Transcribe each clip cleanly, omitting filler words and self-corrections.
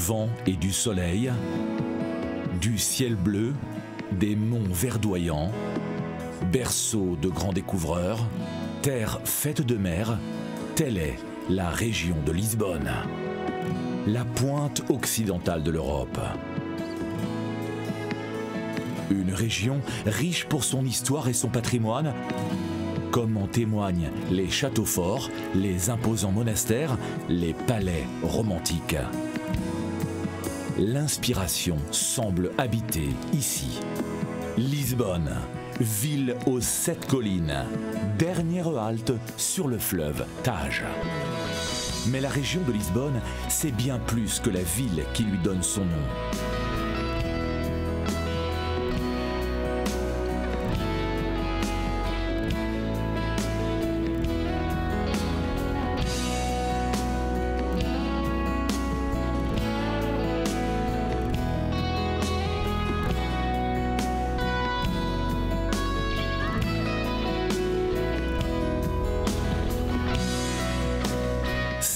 vent et du soleil, du ciel bleu, des monts verdoyants, berceau de grands découvreurs, terre faite de mer, telle est la région de Lisbonne, la pointe occidentale de l'Europe. Une région riche pour son histoire et son patrimoine, comme en témoignent les châteaux forts, les imposants monastères, les palais romantiques. L'inspiration semble habiter ici. Lisbonne, ville aux 7 collines, dernière halte sur le fleuve Tage. Mais la région de Lisbonne, c'est bien plus que la ville qui lui donne son nom.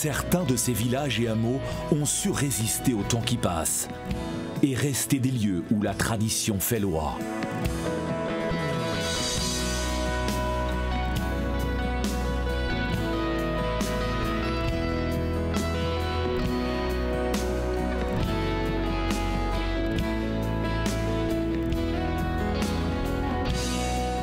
Certains de ces villages et hameaux ont su résister au temps qui passe et rester des lieux où la tradition fait loi.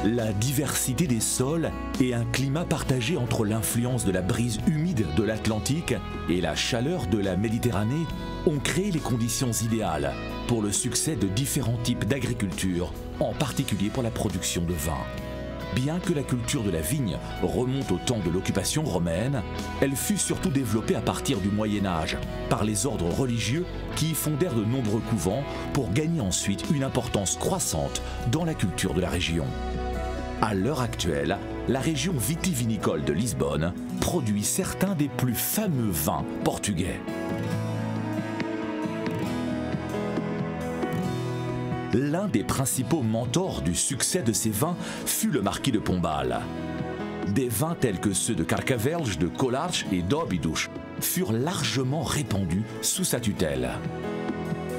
La diversité des sols et un climat partagé entre l'influence de la brise humide de l'Atlantique et la chaleur de la Méditerranée ont créé les conditions idéales pour le succès de différents types d'agriculture, en particulier pour la production de vin. Bien que la culture de la vigne remonte au temps de l'occupation romaine, elle fut surtout développée à partir du Moyen-Âge par les ordres religieux qui y fondèrent de nombreux couvents pour gagner ensuite une importance croissante dans la culture de la région. À l'heure actuelle, la région vitivinicole de Lisbonne produit certains des plus fameux vins portugais. L'un des principaux mentors du succès de ces vins fut le marquis de Pombal. Des vins tels que ceux de Carcavelos, de Colarch et d'Óbidos furent largement répandus sous sa tutelle.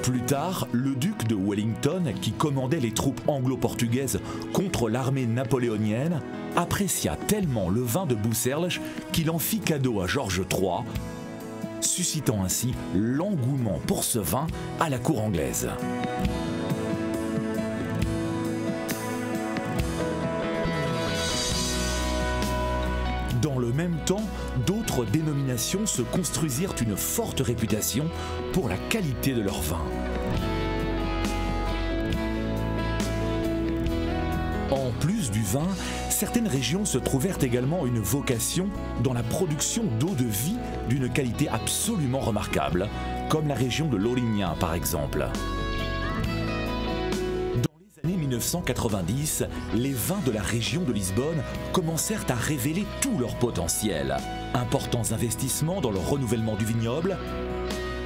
Plus tard, le duc de Wellington, qui commandait les troupes anglo-portugaises contre l'armée napoléonienne, apprécia tellement le vin de Bucerles qu'il en fit cadeau à Georges III, suscitant ainsi l'engouement pour ce vin à la cour anglaise. Dans le même temps, d'autres dénominations se construisirent une forte réputation pour la qualité de leur vin. En plus du vin, certaines régions se trouvèrent également une vocation dans la production d'eau de vie d'une qualité absolument remarquable, comme la région de Lourinhã par exemple. 1990, les vins de la région de Lisbonne commencèrent à révéler tout leur potentiel. Importants investissements dans le renouvellement du vignoble,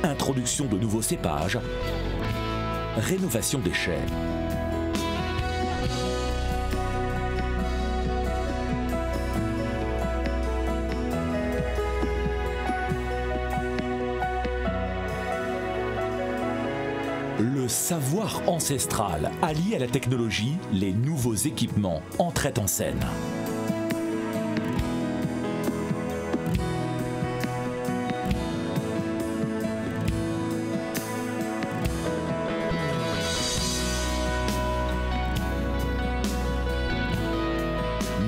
introduction de nouveaux cépages, rénovation des chais. Le savoir ancestral allié à la technologie, les nouveaux équipements entraient en scène.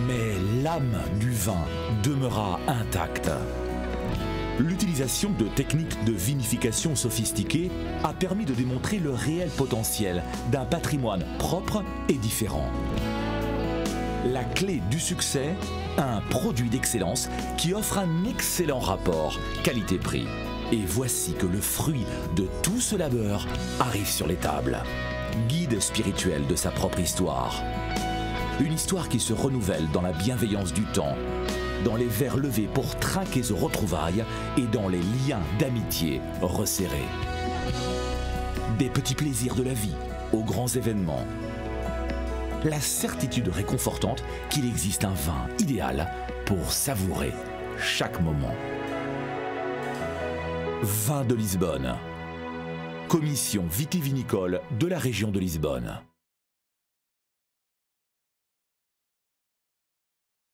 Mais l'âme du vin demeura intacte. L'utilisation de techniques de vinification sophistiquées a permis de démontrer le réel potentiel d'un patrimoine propre et différent. La clé du succès, un produit d'excellence qui offre un excellent rapport qualité-prix. Et voici que le fruit de tout ce labeur arrive sur les tables. Guide spirituel de sa propre histoire. Une histoire qui se renouvelle dans la bienveillance du temps, dans les verres levés pour trinquer aux retrouvailles et dans les liens d'amitié resserrés. Des petits plaisirs de la vie aux grands événements. La certitude réconfortante qu'il existe un vin idéal pour savourer chaque moment. Vin de Lisbonne. Commission vitivinicole de la région de Lisbonne.